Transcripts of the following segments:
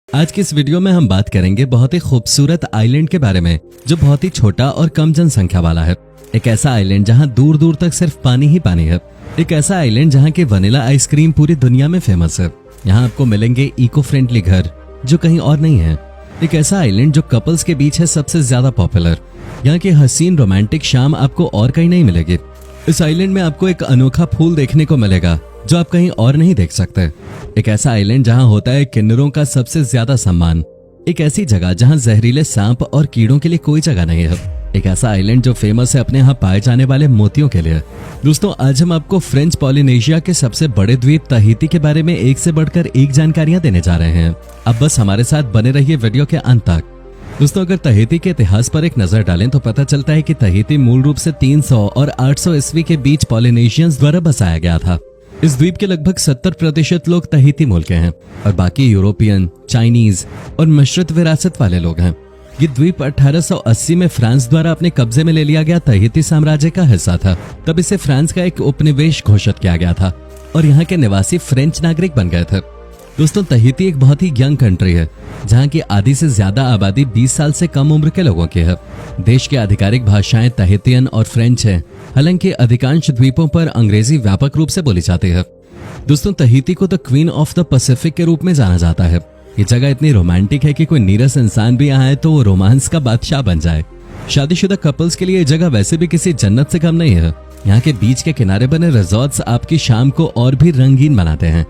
आज की इस वीडियो में हम बात करेंगे बहुत ही खूबसूरत आइलैंड के बारे में जो बहुत ही छोटा और कम जनसंख्या वाला है। एक ऐसा आइलैंड जहां दूर दूर तक सिर्फ पानी ही पानी है। एक ऐसा आइलैंड जहां की वनीला आइसक्रीम पूरी दुनिया में फेमस है। यहाँ आपको मिलेंगे इको फ्रेंडली घर जो कहीं और नहीं है। एक ऐसा आइलैंड जो कपल्स के बीच है सबसे ज्यादा पॉपुलर। यहाँ की हसीन रोमांटिक शाम आपको और कहीं नहीं मिलेगी। इस आइलैंड में आपको एक अनोखा फूल देखने को मिलेगा जो आप कहीं और नहीं देख सकते। एक ऐसा आइलैंड जहां होता है किन्नरों का सबसे ज्यादा सम्मान। एक ऐसी जगह जहां जहरीले सांप और कीड़ों के लिए कोई जगह नहीं है। एक ऐसा आइलैंड जो फेमस है अपने यहाँ पाए जाने वाले मोतियों के लिए। दोस्तों, आज हम आपको फ्रेंच पॉलिनेशिया के सबसे बड़े द्वीप तहीती के बारे में एक से बढ़कर एक जानकारियां देने जा रहे हैं। अब बस हमारे साथ बने रहिए वीडियो के अंत तक। दोस्तों, अगर तहीती के इतिहास पर एक नजर डालें तो पता चलता है कि तहीती मूल रूप से 300 और 800 ईस्वी के बीच पॉलिनेशियंस द्वारा बसाया गया था। इस द्वीप के लगभग 70% लोग तहीती मूल के हैं और बाकी यूरोपियन, चाइनीज और मिश्रित विरासत वाले लोग हैं। ये द्वीप 1880 में फ्रांस द्वारा अपने कब्जे में ले लिया गया तहीती साम्राज्य का हिस्सा था। तब इसे फ्रांस का एक उपनिवेश घोषित किया गया था और यहाँ के निवासी फ्रेंच नागरिक बन गए थे। दोस्तों, तहीती एक बहुत ही यंग कंट्री है जहाँ की आधी से ज्यादा आबादी 20 साल से कम उम्र के लोगों की है। देश की आधिकारिक भाषाएं तहीतियन और फ्रेंच है। हालांकि अधिकांश द्वीपों पर अंग्रेजी व्यापक रूप से बोली जाती है। दोस्तों, तहीती को the queen of the Pacific के रूप में जाना जाता है। ये जगह इतनी रोमांटिक है कि कोई नीरस इंसान भी यहाँ आए तो वो रोमांस का बादशाह बन जाए। शादीशुदा कपल्स के लिए ये जगह वैसे भी किसी जन्नत से कम नहीं है। यहाँ के बीच के किनारे बने रिजॉर्ट्स आपकी शाम को और भी रंगीन बनाते हैं।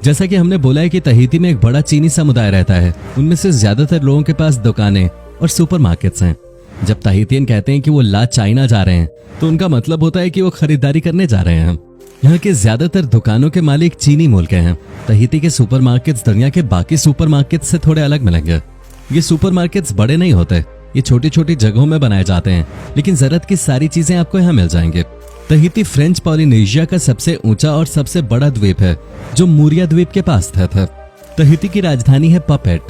जैसा कि हमने बोला है कि तहीती में एक बड़ा चीनी समुदाय रहता है। उनमें से ज्यादातर लोगों के पास दुकानें और सुपरमार्केट्स हैं। जब तहीतियन कहते हैं कि वो ला चाइना जा रहे हैं तो उनका मतलब होता है कि वो खरीदारी करने जा रहे हैं। यहाँ के ज्यादातर दुकानों के मालिक चीनी मूल के हैं। तहीती के सुपरमार्केट्स दुनिया के बाकी सुपरमार्केट्स से थोड़े अलग मिलेंगे। ये सुपरमार्केट्स बड़े नहीं होते, ये छोटी छोटी जगहों में बनाए जाते हैं, लेकिन जरूरत की सारी चीजें आपको यहाँ मिल जाएंगे। तहीती फ्रेंच पॉलिनेशिया का सबसे ऊंचा और सबसे बड़ा द्वीप है जो मूरिया द्वीप के पास स्थित है। तहीती की राजधानी है पपेट।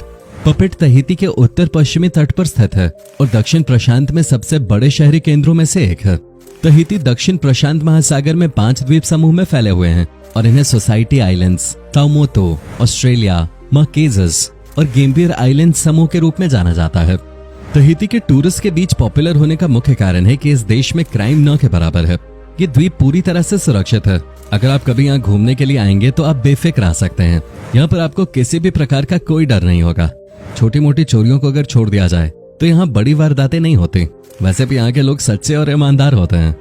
पपेट तहीती के उत्तर पश्चिमी तट पर स्थित है और दक्षिण प्रशांत में सबसे बड़े शहरी केंद्रों में से एक है। तहीती दक्षिण प्रशांत महासागर में 5 द्वीप समूह में फैले हुए हैं और इन्हें सोसाइटी आइलैंड्स, ताउमोतो, ऑस्ट्रेलिया, मार्केजेस और गेम्बियर आइलैंड समूह के रूप में जाना जाता है। तहीती के टूरिस्ट के बीच पॉपुलर होने का मुख्य कारण है कि इस देश में क्राइम न के बराबर है। ये द्वीप पूरी तरह से सुरक्षित है। अगर आप कभी यहाँ घूमने के लिए आएंगे तो आप बेफिक्र आ सकते हैं। यहाँ पर आपको किसी भी प्रकार का कोई डर नहीं होगा। छोटी मोटी चोरियों को अगर छोड़ दिया जाए तो यहाँ बड़ी वारदातें नहीं होती। वैसे भी यहाँ के लोग सच्चे और ईमानदार होते हैं।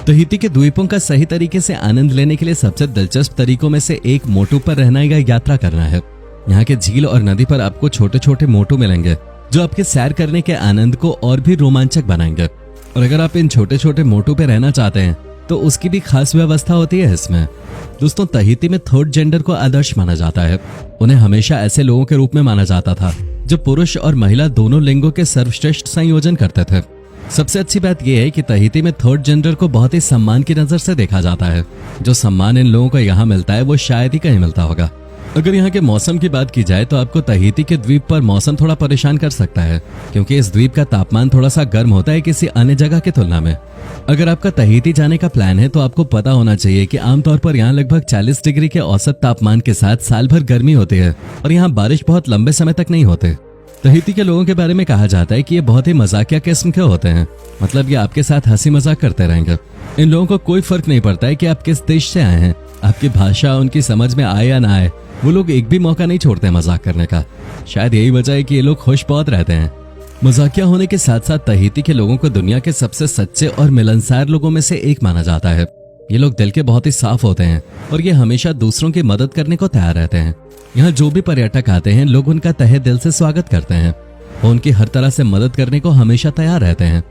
तहीती के द्वीपों का सही तरीके से आनंद लेने के लिए सबसे दिलचस्प तरीकों में से एक मोटू पर रहना या यात्रा करना है। यहाँ के झील और नदी पर आपको छोटे छोटे मोटू मिलेंगे जो आपके सैर करने के आनंद को और भी रोमांचक बनाएंगे। और अगर आप इन छोटे छोटे मोटू पे रहना चाहते हैं तो उसकी भी खास व्यवस्था होती है इसमें। दोस्तों, तहीती में थर्ड जेंडर को आदर्श माना जाता है। उन्हें हमेशा ऐसे लोगों के रूप में माना जाता था जो पुरुष और महिला दोनों लिंगों के सर्वश्रेष्ठ संयोजन करते थे। सबसे अच्छी बात यह है कि तहीती में थर्ड जेंडर को बहुत ही सम्मान की नजर से देखा जाता है। जो सम्मान इन लोगों को यहाँ मिलता है वो शायद ही कहीं मिलता होगा। अगर यहाँ के मौसम की बात की जाए तो आपको तहीती के द्वीप पर मौसम थोड़ा परेशान कर सकता है क्योंकि इस द्वीप का तापमान थोड़ा सा गर्म होता है किसी अन्य जगह की तुलना में। अगर आपका तहीती जाने का प्लान है तो आपको पता होना चाहिए कि आमतौर पर यहाँ लगभग 40 डिग्री के औसत तापमान के साथ साल भर गर्मी होती है और यहाँ बारिश बहुत लंबे समय तक नहीं होते। तहीती के लोगों के बारे में कहा जाता है कि ये बहुत ही मजाकिया किस्म के होते हैं। मतलब ये आपके साथ हंसी मजाक करते रहेंगे। इन लोगों को कोई फर्क नहीं पड़ता है कि आप किस देश से आए हैं। आपकी भाषा उनकी समझ में आए या ना आए, वो लोग एक भी मौका नहीं छोड़ते मजाक करने का। शायद यही वजह है कि ये लोग खुश बहुत रहते हैं। मजाकिया होने के साथ साथ तहीती के लोगों को दुनिया के सबसे सच्चे और मिलनसार लोगों में से एक माना जाता है। ये लोग दिल के बहुत ही साफ होते हैं और ये हमेशा दूसरों की मदद करने को तैयार रहते हैं। यहाँ जो भी पर्यटक आते हैं लोग उनका तहे दिल से स्वागत करते हैं। वो उनकी हर तरह से मदद करने को हमेशा तैयार रहते हैं।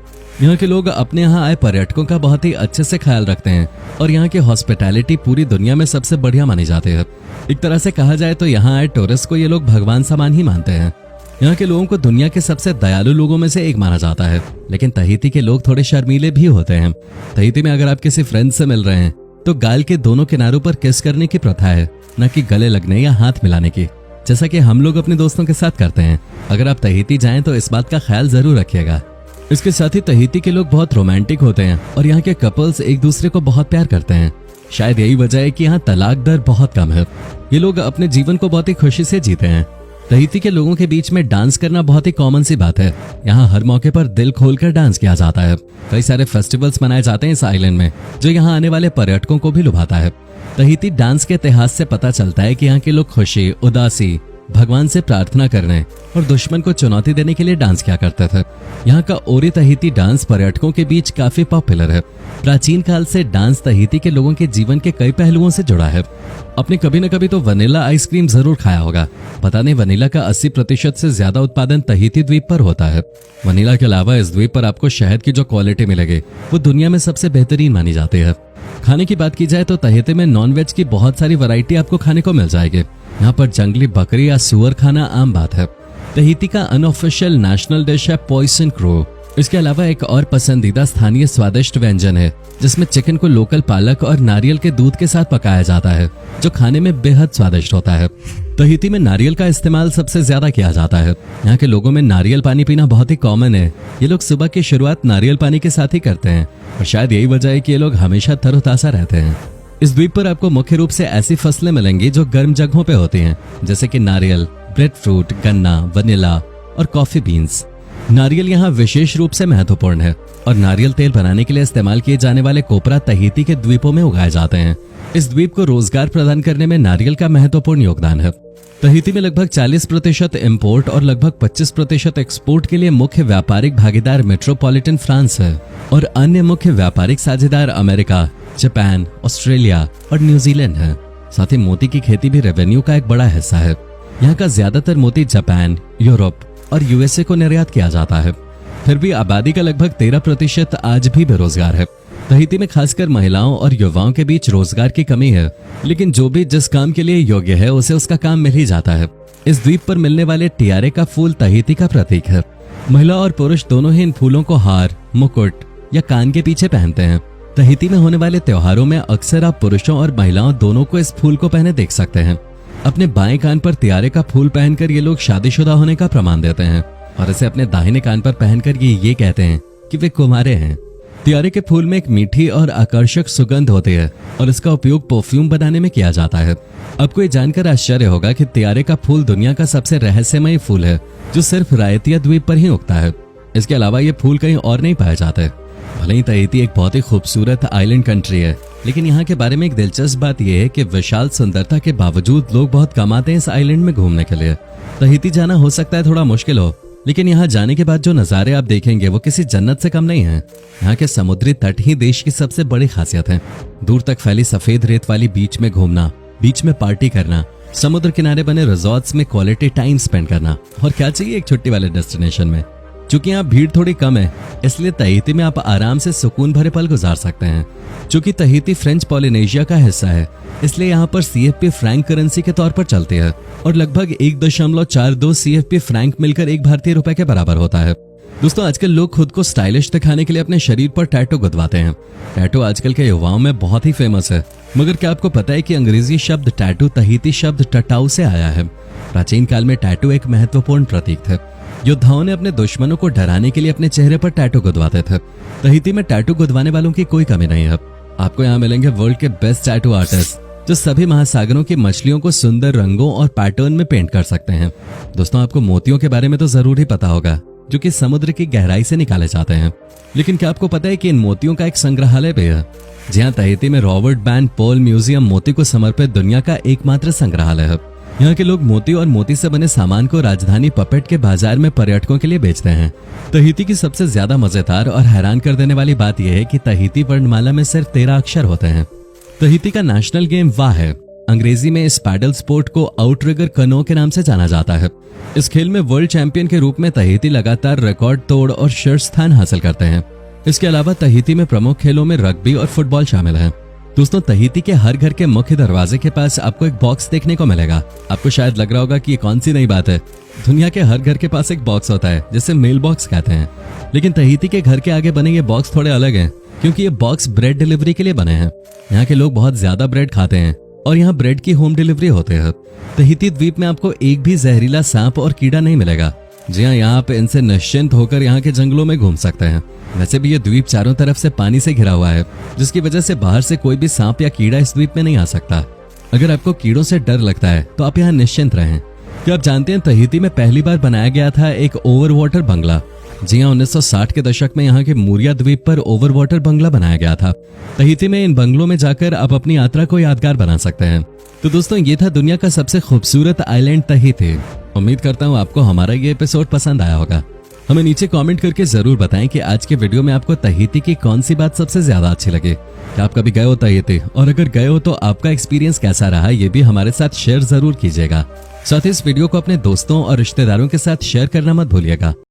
यहाँ के लोग अपने यहाँ आए पर्यटकों का बहुत ही अच्छे से ख्याल रखते हैं और यहाँ की हॉस्पिटैलिटी पूरी दुनिया में सबसे बढ़िया मानी जाती है। एक तरह से कहा जाए तो यहाँ आए टूरिस्ट को ये लोग भगवान समान ही मानते हैं। यहाँ के लोगों को दुनिया के सबसे दयालु लोगों में से एक माना जाता है। लेकिन तहीती के लोग थोड़े शर्मीले भी होते हैं। तहीती में अगर आप किसी फ्रेंड से मिल रहे हैं तो गाल के दोनों किनारों पर किस करने की प्रथा है, न कि गले लगने या हाथ मिलाने की, जैसा कि हम लोग अपने दोस्तों के साथ करते हैं। अगर आप तहीती जाएं तो इस बात का ख्याल जरूर रखिएगा। इसके साथ ही तहीती के लोग बहुत रोमांटिक होते हैं और यहाँ के कपल्स एक दूसरे को बहुत प्यार करते हैं। शायद यही वजह है कि यहाँ तलाक दर बहुत कम है। ये लोग अपने जीवन को बहुत ही खुशी से जीते हैं। तहीती के लोगों के बीच में डांस करना बहुत ही कॉमन सी बात है। यहाँ हर मौके पर दिल खोलकर डांस किया जाता है। कई सारे फेस्टिवल्स मनाए जाते हैं इस आइलैंड में, जो यहाँ आने वाले पर्यटकों को भी लुभाता है। तहीती डांस के इतिहास से पता चलता है कि यहाँ के लोग खुशी, उदासी, भगवान से प्रार्थना करने और दुश्मन को चुनौती देने के लिए डांस किया करते थे। यहाँ का ओरी तहीती डांस पर्यटकों के बीच काफी पॉपुलर है। प्राचीन काल से डांस तहीती के लोगों के जीवन के कई पहलुओं से जुड़ा है। आपने कभी न कभी तो वनीला आइसक्रीम जरूर खाया होगा। पता नहीं वनीला का 80% से ज्यादा उत्पादन तहीती द्वीप पर होता है। वनीला के अलावा इस द्वीप पर आपको शहद की जो क्वालिटी मिलेगी वो दुनिया में सबसे बेहतरीन मानी जाती है। खाने की बात की जाए तो तहीती में नॉनवेज की बहुत सारी वैरायटी आपको खाने को मिल जाएगी। यहाँ पर जंगली बकरी या सुअर खाना आम बात है। तहीती का अनऑफिशियल नेशनल डिश है पॉइसन क्रो। इसके अलावा एक और पसंदीदा स्थानीय स्वादिष्ट व्यंजन है जिसमें चिकन को लोकल पालक और नारियल के दूध के साथ पकाया जाता है, जो खाने में बेहद स्वादिष्ट होता है। तहीती में नारियल का इस्तेमाल सबसे ज्यादा किया जाता है। यहाँ के लोगों में नारियल पानी पीना बहुत ही कॉमन है। ये लोग सुबह की शुरुआत नारियल पानी के साथ ही करते हैं और शायद यही वजह है कि ये लोग हमेशा तरोताजा रहते हैं। इस द्वीप पर आपको मुख्य रूप से ऐसी फसलें मिलेंगी जो गर्म जगहों पे होती हैं, जैसे कि नारियल, ब्रेड फ्रूट, गन्ना, वनीला और कॉफी बीन्स। नारियल यहाँ विशेष रूप से महत्वपूर्ण है और नारियल तेल बनाने के लिए इस्तेमाल किए जाने वाले कोपरा तहीती के द्वीपों में उगाए जाते हैं। इस द्वीप को रोजगार प्रदान करने में नारियल का महत्वपूर्ण योगदान है। तहीती में लगभग 40% इम्पोर्ट और लगभग 25% एक्सपोर्ट के लिए मुख्य व्यापारिक भागीदार मेट्रोपॉलिटन फ्रांस है और अन्य मुख्य व्यापारिक साझेदार अमेरिका, जापान, ऑस्ट्रेलिया और न्यूजीलैंड है। साथ ही मोती की खेती भी रेवेन्यू का एक बड़ा हिस्सा है। यहाँ का ज्यादातर मोती जापान, यूरोप और यूएसए को निर्यात किया जाता है। फिर भी आबादी का लगभग 13% आज भी बेरोजगार है। तहीती में खासकर महिलाओं और युवाओं के बीच रोजगार की कमी है, लेकिन जो भी जिस काम के लिए योग्य है उसे उसका काम मिल ही जाता है। इस द्वीप पर मिलने वाले टियारे का फूल तहीती का प्रतीक है। महिला और पुरुष दोनों ही इन फूलों को हार, मुकुट या कान के पीछे पहनते हैं। तहीती में होने वाले त्योहारों में अक्सर आप पुरुषों और महिलाओं दोनों को इस फूल को पहने देख सकते हैं। अपने बाएं कान पर तियारे का फूल पहनकर ये लोग शादीशुदा होने का प्रमाण देते हैं और इसे अपने दाहिने कान पर पहनकर ये कहते हैं कि वे कुंवारे हैं। तियारे के फूल में एक मीठी और आकर्षक सुगंध होती है और इसका उपयोग परफ्यूम बनाने में किया जाता है। आपको ये जानकर आश्चर्य होगा कि तियारे का फूल दुनिया का सबसे रहस्यमय फूल है, जो सिर्फ रायतिया द्वीप पर ही उगता है। इसके अलावा ये फूल कहीं और नहीं पाए जाते। भले ही तहीती एक बहुत ही खूबसूरत आइलैंड कंट्री है, लेकिन यहाँ के बारे में एक दिलचस्प बात यह है कि विशाल सुंदरता के बावजूद लोग बहुत कम आते हैं इस आइलैंड में घूमने के लिए। तहीती जाना हो सकता है थोड़ा मुश्किल हो, लेकिन यहाँ जाने के बाद जो नज़ारे आप देखेंगे वो किसी जन्नत से कम नहीं है। यहाँ के समुद्री तट ही देश की सबसे बड़ी खासियत है। दूर तक फैली सफेद रेत वाली बीच में घूमना, बीच में पार्टी करना, समुद्र किनारे बने रिजॉर्ट्स में क्वालिटी टाइम स्पेंड करना, और क्या चाहिए एक छुट्टी वाले डेस्टिनेशन में। चूंकि यहाँ भीड़ थोड़ी कम है, इसलिए तहीती में आप आराम से सुकून भरे पल गुजार सकते हैं। चूंकि तहीती फ्रेंच पॉलिनेशिया का हिस्सा है, इसलिए यहाँ पर CFP फ्रैंक करेंसी के तौर पर चलती है और लगभग 1.42 CFP फ्रैंक मिलकर एक भारतीय रुपए के बराबर होता है। दोस्तों, आजकल लोग खुद को स्टाइलिश दिखाने के लिए अपने शरीर पर टैटू गुदवाते हैं। टैटू आजकल के युवाओं में बहुत ही फेमस है, मगर क्या आपको पता है कि अंग्रेजी शब्द टैटू तहीती शब्द टटाऊ से आया है। प्राचीन काल में टैटू एक महत्वपूर्ण प्रतीक थे। योद्धाओं ने अपने दुश्मनों को डराने के लिए अपने चेहरे पर टैटू गुदवाते थे। तहीती में टैटू गुदवाने वालों की कोई कमी नहीं है। आपको यहाँ मिलेंगे वर्ल्ड के बेस्ट टैटू आर्टिस्ट, जो सभी महासागरों की मछलियों को सुंदर रंगों और पैटर्न में पेंट कर सकते हैं। दोस्तों, आपको मोतियों के बारे में तो जरूर ही पता होगा, जो कि समुद्र की गहराई से निकाले जाते हैं। लेकिन क्या आपको पता है कि इन मोतियों का एक संग्रहालय भी है? जी हाँ, तहीती में रॉबर्ट बैन पॉल म्यूजियम मोती को समर्पित दुनिया का एकमात्र संग्रहालय है। यहाँ के लोग मोती और मोती से बने सामान को राजधानी पपेट के बाजार में पर्यटकों के लिए बेचते हैं। तहीती की सबसे ज्यादा मजेदार और हैरान कर देने वाली बात यह है कि तहीती वर्णमाला में सिर्फ 13 अक्षर होते हैं। तहीती का नेशनल गेम वाह है। अंग्रेजी में इस पैडल स्पोर्ट को आउटरिगर कनो के नाम से जाना जाता है। इस खेल में वर्ल्ड चैंपियन के रूप में तहीती लगातार रिकॉर्ड तोड़ और शीर्ष स्थान हासिल करते हैं। इसके अलावा तहीती में प्रमुख खेलों में रग्बी और फुटबॉल शामिल है। दोस्तों, तहीती के हर घर के मुख्य दरवाजे के पास आपको एक बॉक्स देखने को मिलेगा। आपको शायद लग रहा होगा कि ये कौन सी नई बात है। दुनिया के हर घर के पास एक बॉक्स होता है जिसे मेल बॉक्स कहते हैं, लेकिन तहीती के घर के आगे बने ये बॉक्स थोड़े अलग हैं, क्योंकि ये बॉक्स ब्रेड डिलीवरी के लिए बने हैं। यहाँ के लोग बहुत ज्यादा ब्रेड खाते हैं और यहाँ ब्रेड की होम डिलीवरी होते हैं। तहीती द्वीप में आपको एक भी जहरीला सांप और कीड़ा नहीं मिलेगा। जी हाँ, यहाँ पे इनसे निश्चिंत होकर यहाँ के जंगलों में घूम सकते हैं। वैसे भी ये द्वीप चारों तरफ से पानी से घिरा हुआ है, जिसकी वजह से बाहर से कोई भी सांप या कीड़ा इस द्वीप में नहीं आ सकता। अगर आपको कीड़ों से डर लगता है तो आप यहाँ निश्चिंत रहें। क्या आप जानते हैं तहीती में पहली बार बनाया गया था एक ओवर वाटर बंगला। जी हाँ, 1960 के दशक में यहाँ के मूरिया द्वीप पर ओवर वाटर बंगला बनाया गया था। तहीती में इन बंगलों में जाकर आप अपनी यात्रा को यादगार बना सकते हैं। तो दोस्तों, ये था दुनिया का सबसे खूबसूरत आइलैंड तहीती। उम्मीद करता हूँ आपको हमारा ये एपिसोड पसंद आया होगा। हमें नीचे कमेंट करके जरूर बताएं कि आज के वीडियो में आपको तहीती की कौन सी बात सबसे ज्यादा अच्छी लगी। क्या आप कभी गए हो तहीती, और अगर गए हो तो आपका एक्सपीरियंस कैसा रहा, ये भी हमारे साथ शेयर जरूर कीजिएगा। साथ ही इस वीडियो को अपने दोस्तों और रिश्तेदारों के साथ शेयर करना मत भूलिएगा।